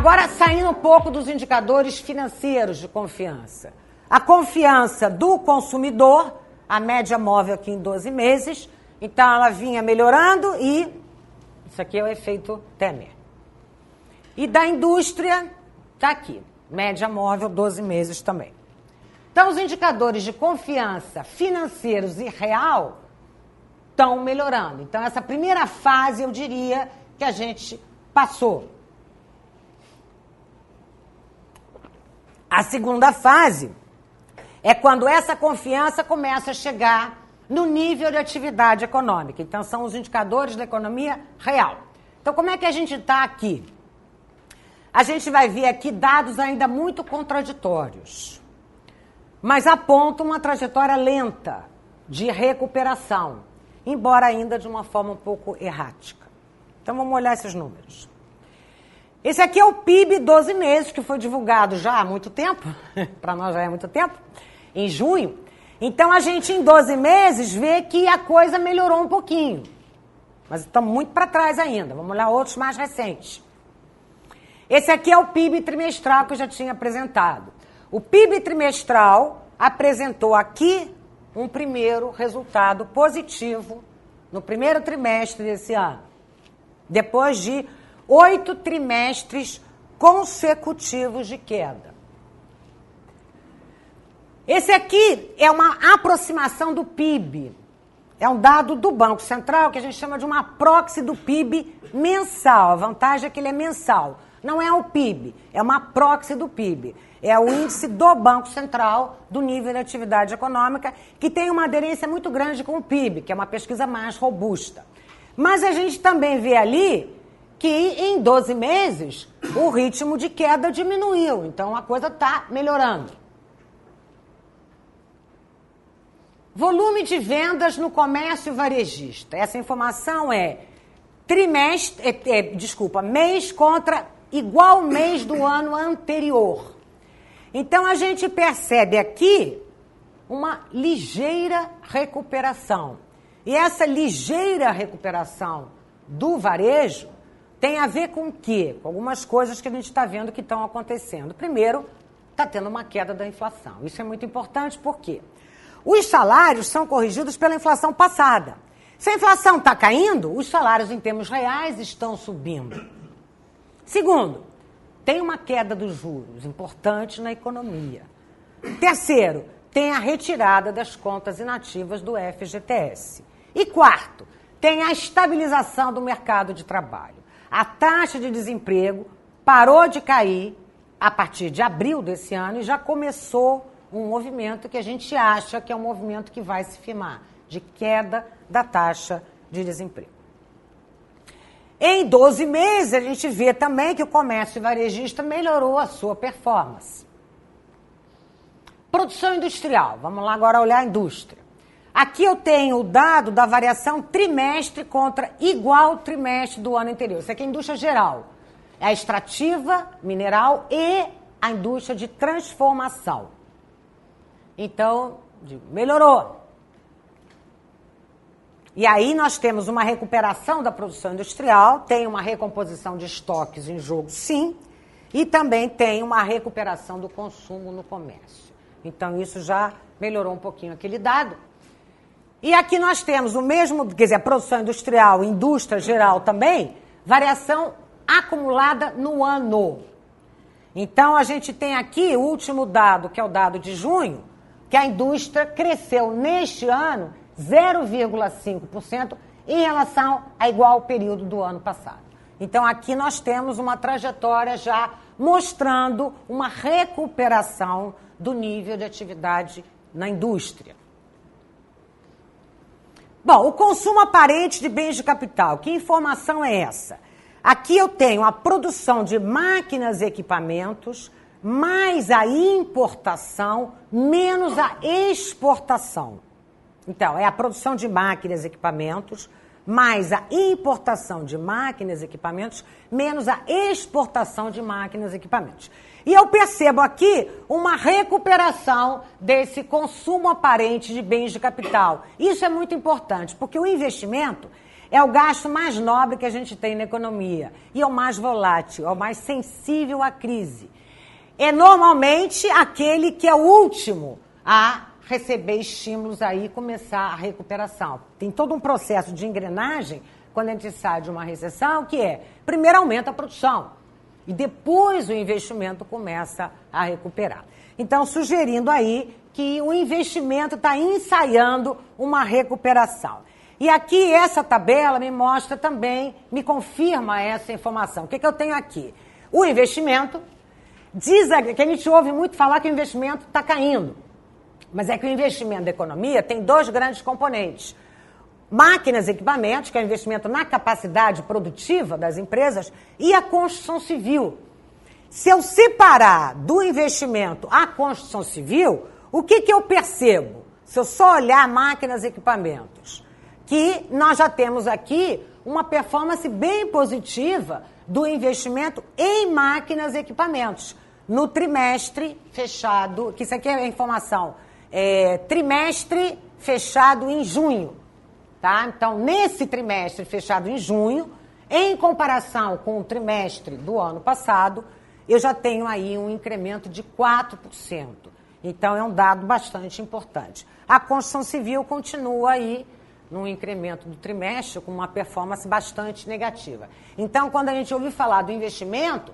Agora, saindo um pouco dos indicadores financeiros de confiança. A confiança do consumidor, a média móvel aqui em 12 meses, então ela vinha melhorando e isso aqui é o efeito Temer. E da indústria, está aqui, média móvel 12 meses também. Então, os indicadores de confiança financeiros e real estão melhorando. Então, essa primeira fase, eu diria que a gente passou. A segunda fase é quando essa confiança começa a chegar no nível de atividade econômica. Então, são os indicadores da economia real. Então, como é que a gente está aqui? A gente vai ver aqui dados ainda muito contraditórios, mas apontam uma trajetória lenta de recuperação, embora ainda de uma forma um pouco errática. Então, vamos olhar esses números. Esse aqui é o PIB 12 meses, que foi divulgado já há muito tempo, para nós já é muito tempo, em junho. Então, a gente em 12 meses vê que a coisa melhorou um pouquinho, mas estamos muito para trás ainda. Vamos olhar outros mais recentes. Esse aqui é o PIB trimestral que eu já tinha apresentado. O PIB trimestral apresentou aqui um primeiro resultado positivo no primeiro trimestre desse ano, depois de 8 trimestres consecutivos de queda. Esse aqui é uma aproximação do PIB. É um dado do Banco Central que a gente chama de uma proxy do PIB mensal. A vantagem é que ele é mensal. Não é o PIB, é uma proxy do PIB. É o índice do Banco Central do nível de atividade econômica, que tem uma aderência muito grande com o PIB, que é uma pesquisa mais robusta. Mas a gente também vê ali que em 12 meses o ritmo de queda diminuiu. Então a coisa está melhorando. Volume de vendas no comércio varejista. Essa informação é mês contra igual mês do ano anterior. Então, a gente percebe aqui uma ligeira recuperação. E essa ligeira recuperação do varejo tem a ver com o quê? Com algumas coisas que a gente está vendo que estão acontecendo. Primeiro, está tendo uma queda da inflação. Isso é muito importante, por quê? Os salários são corrigidos pela inflação passada. Se a inflação está caindo, os salários em termos reais estão subindo. Segundo, tem uma queda dos juros importante na economia. Terceiro, tem a retirada das contas inativas do FGTS. E quarto, tem a estabilização do mercado de trabalho. A taxa de desemprego parou de cair a partir de abril desse ano e já começou um movimento que a gente acha que é um movimento que vai se firmar, de queda da taxa de desemprego. Em 12 meses, a gente vê também que o comércio varejista melhorou a sua performance. Produção industrial. Vamos lá agora olhar a indústria. Aqui eu tenho o dado da variação trimestre contra igual trimestre do ano anterior. Isso aqui é a indústria geral. É a extrativa, mineral e a indústria de transformação. Então, melhorou. E aí nós temos uma recuperação da produção industrial, tem uma recomposição de estoques em jogo, sim, e também tem uma recuperação do consumo no comércio. Então, isso já melhorou um pouquinho aquele dado. E aqui nós temos o mesmo, quer dizer, a produção industrial, indústria geral também, variação acumulada no ano. Então, a gente tem aqui o último dado, que é o dado de junho, que a indústria cresceu neste ano 0,5% em relação a igual período do ano passado. Então, aqui nós temos uma trajetória já mostrando uma recuperação do nível de atividade na indústria. Bom, o consumo aparente de bens de capital. Que informação é essa? Aqui eu tenho a produção de máquinas e equipamentos, mais a importação, menos a exportação. Então, é a produção de máquinas e equipamentos, mais a importação de máquinas e equipamentos, menos a exportação de máquinas e equipamentos. E eu percebo aqui uma recuperação desse consumo aparente de bens de capital. Isso é muito importante, porque o investimento é o gasto mais nobre que a gente tem na economia e é o mais volátil, é o mais sensível à crise. É normalmente aquele que é o último a receber estímulos aí e começar a recuperação. Tem todo um processo de engrenagem quando a gente sai de uma recessão, que é, primeiro aumenta a produção e depois o investimento começa a recuperar. Então, sugerindo aí que o investimento está ensaiando uma recuperação. E aqui essa tabela me mostra também, me confirma essa informação. O que eu tenho aqui? O investimento, que a gente ouve muito falar que o investimento está caindo. Mas é que o investimento da economia tem dois grandes componentes. Máquinas e equipamentos, que é o investimento na capacidade produtiva das empresas, e a construção civil. Se eu separar do investimento a construção civil, o que eu percebo? Se eu só olhar máquinas e equipamentos, que nós já temos aqui uma performance bem positiva do investimento em máquinas e equipamentos. No trimestre fechado, que isso aqui é a informação, trimestre fechado em junho. Tá? Então, nesse trimestre fechado em junho, em comparação com o trimestre do ano passado, eu já tenho aí um incremento de 4%. Então, é um dado bastante importante. A construção civil continua aí num incremento do trimestre com uma performance bastante negativa. Então, quando a gente ouve falar do investimento,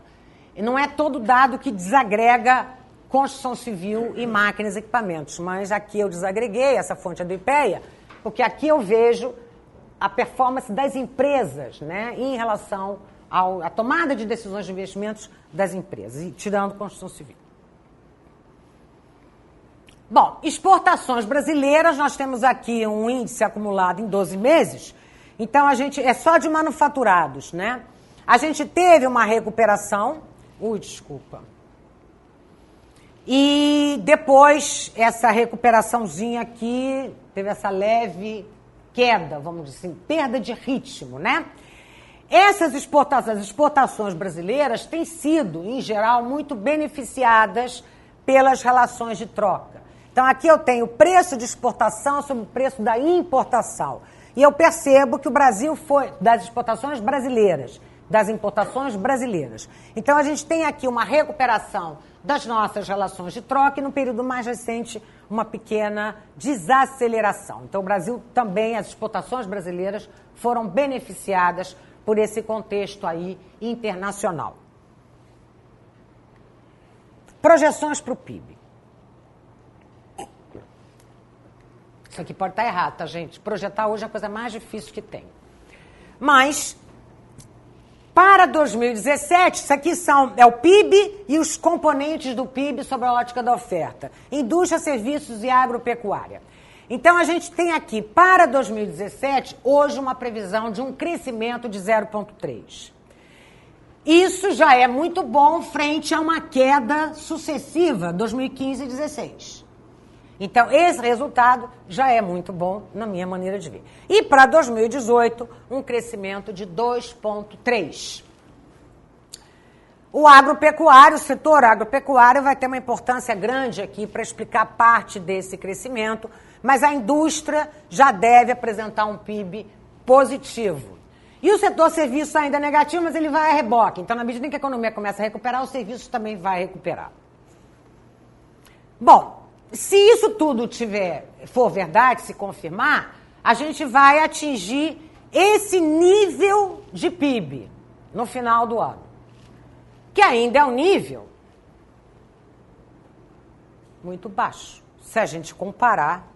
não é todo dado que desagrega construção civil e máquinas e equipamentos, mas aqui eu desagreguei, essa fonte é do IPEA, porque aqui eu vejo a performance das empresas, né, em relação à tomada de decisões de investimentos das empresas, e tirando construção civil. Bom, exportações brasileiras, nós temos aqui um índice acumulado em 12 meses, então a gente é só de manufaturados, né? A gente teve uma recuperação, e depois essa recuperaçãozinha aqui teve essa leve queda, vamos dizer assim, perda de ritmo, né? Essas exportações brasileiras têm sido, em geral, muito beneficiadas pelas relações de troca. Então, aqui eu tenho o preço de exportação sobre o preço da importação. E eu percebo que o Brasil foi das exportações brasileiras, das importações brasileiras. Então, a gente tem aqui uma recuperação das nossas relações de troca e, no período mais recente, uma pequena desaceleração. Então, o Brasil também, as exportações brasileiras foram beneficiadas por esse contexto aí internacional. Projeções para o PIB. Isso aqui pode estar errado, tá, gente? Projetar hoje é a coisa mais difícil que tem. Mas, para 2017, isso aqui é o PIB e os componentes do PIB sob a ótica da oferta. Indústria, serviços e agropecuária. Então, a gente tem aqui, para 2017, hoje uma previsão de um crescimento de 0,3%. Isso já é muito bom frente a uma queda sucessiva, 2015 e 2016. Então, esse resultado já é muito bom, na minha maneira de ver. E para 2018, um crescimento de 2,3%. O agropecuário, o setor agropecuário vai ter uma importância grande aqui para explicar parte desse crescimento, mas a indústria já deve apresentar um PIB positivo. E o setor serviços ainda é negativo, mas ele vai a reboque. Então, na medida em que a economia começa a recuperar, os serviços também vai recuperar. Bom, se isso tudo for verdade, se confirmar, a gente vai atingir esse nível de PIB no final do ano, que ainda é um nível muito baixo, se a gente comparar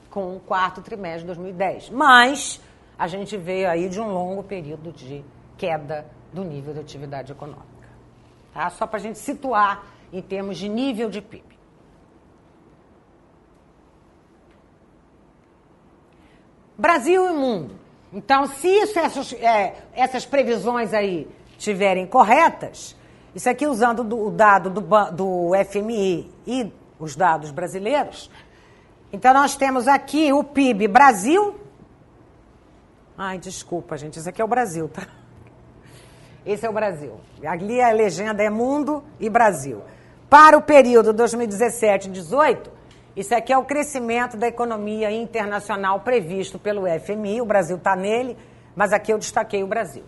com o quarto trimestre de 2010. Mas a gente veio aí de um longo período de queda do nível de atividade econômica. Tá? Só para a gente situar em termos de nível de PIB. Brasil e mundo. Então, se essas previsões aí estiverem corretas, isso aqui usando o dado do FMI e os dados brasileiros, então nós temos aqui o PIB Brasil. Ai, desculpa, gente, isso aqui é o Brasil, tá? Esse é o Brasil. Ali a legenda é mundo e Brasil. Para o período 2017 e 2018, isso aqui é o crescimento da economia internacional previsto pelo FMI, o Brasil está nele, mas aqui eu destaquei o Brasil.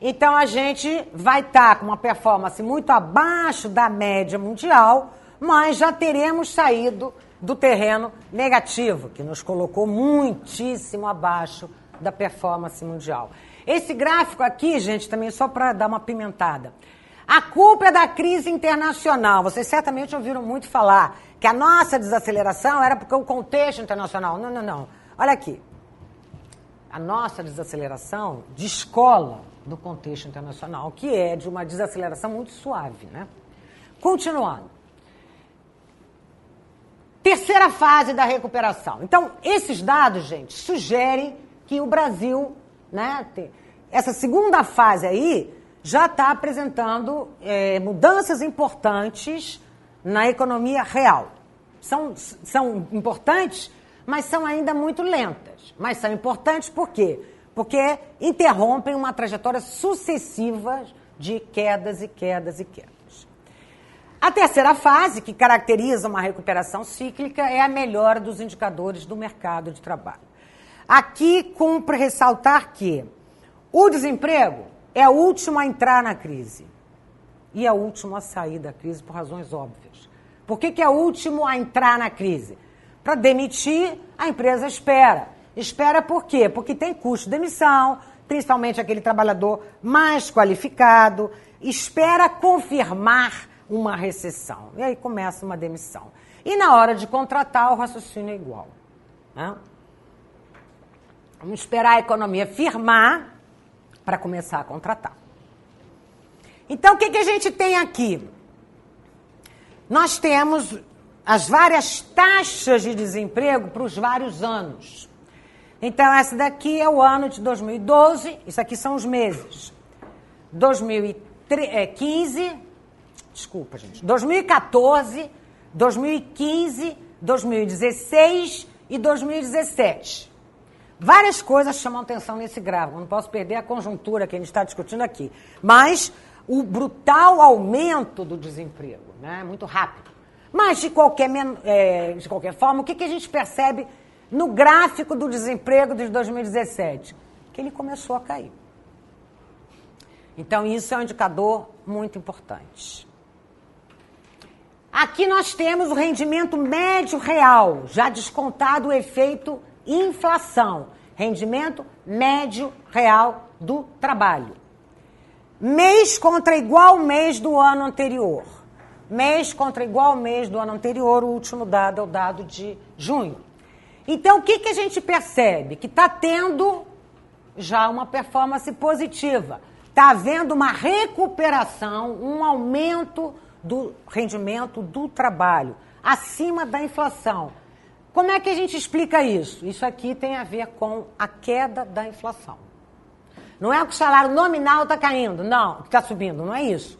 Então, a gente vai estar com uma performance muito abaixo da média mundial, mas já teremos saído do terreno negativo, que nos colocou muitíssimo abaixo da performance mundial. Esse gráfico aqui, gente, também só para dar uma pimentada. A culpa é da crise internacional. Vocês certamente ouviram muito falar que a nossa desaceleração era porque o contexto internacional. Não, não, não. Olha aqui. A nossa desaceleração descola do contexto internacional, que é de uma desaceleração muito suave, né? Continuando. Terceira fase da recuperação. Então, esses dados, gente, sugerem que o Brasil, né, essa segunda fase aí, já está apresentando mudanças importantes na economia real. São importantes, mas são ainda muito lentas. Mas são importantes por quê? Porque interrompem uma trajetória sucessiva de quedas e quedas e quedas. A terceira fase, que caracteriza uma recuperação cíclica, é a melhora dos indicadores do mercado de trabalho. Aqui cumpre ressaltar que o desemprego é o último a entrar na crise e é o último a sair da crise por razões óbvias. Por que é o último a entrar na crise? Para demitir, a empresa espera. Espera por quê? Porque tem custo de demissão, principalmente aquele trabalhador mais qualificado, espera confirmar uma recessão. E aí começa uma demissão. E na hora de contratar, o raciocínio é igual. Né? Vamos esperar a economia firmar para começar a contratar. Então, o que a gente tem aqui? Nós temos as várias taxas de desemprego para os vários anos. Então, essa daqui é o ano de 2012, isso aqui são os meses. 2014, 2015, 2016 e 2017. Várias coisas chamam atenção nesse gráfico, não posso perder a conjuntura que a gente está discutindo aqui. Mas o brutal aumento do desemprego, né, muito rápido. Mas, de qualquer forma, o que a gente percebe no gráfico do desemprego de 2017? Que ele começou a cair. Então, isso é um indicador muito importante. Aqui nós temos o rendimento médio real, já descontado o efeito inflação. Rendimento médio real do trabalho. Mês contra igual mês do ano anterior. Mês contra igual mês do ano anterior, o último dado é o dado de junho. Então, o que a gente percebe? Que está tendo já uma performance positiva. Está havendo uma recuperação, um aumento do rendimento do trabalho, acima da inflação. Como é que a gente explica isso? Isso aqui tem a ver com a queda da inflação. Não é que o salário nominal está caindo, não, está subindo, não é isso.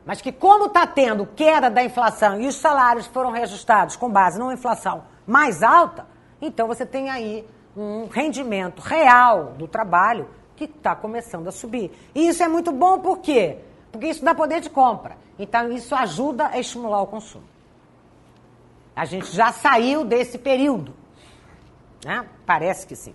Mas que como está tendo queda da inflação e os salários foram reajustados com base numa inflação mais alta, então você tem aí um rendimento real do trabalho que está começando a subir. E isso é muito bom, por quê? Porque isso dá poder de compra. Então, isso ajuda a estimular o consumo. A gente já saiu desse período, né? Parece que sim.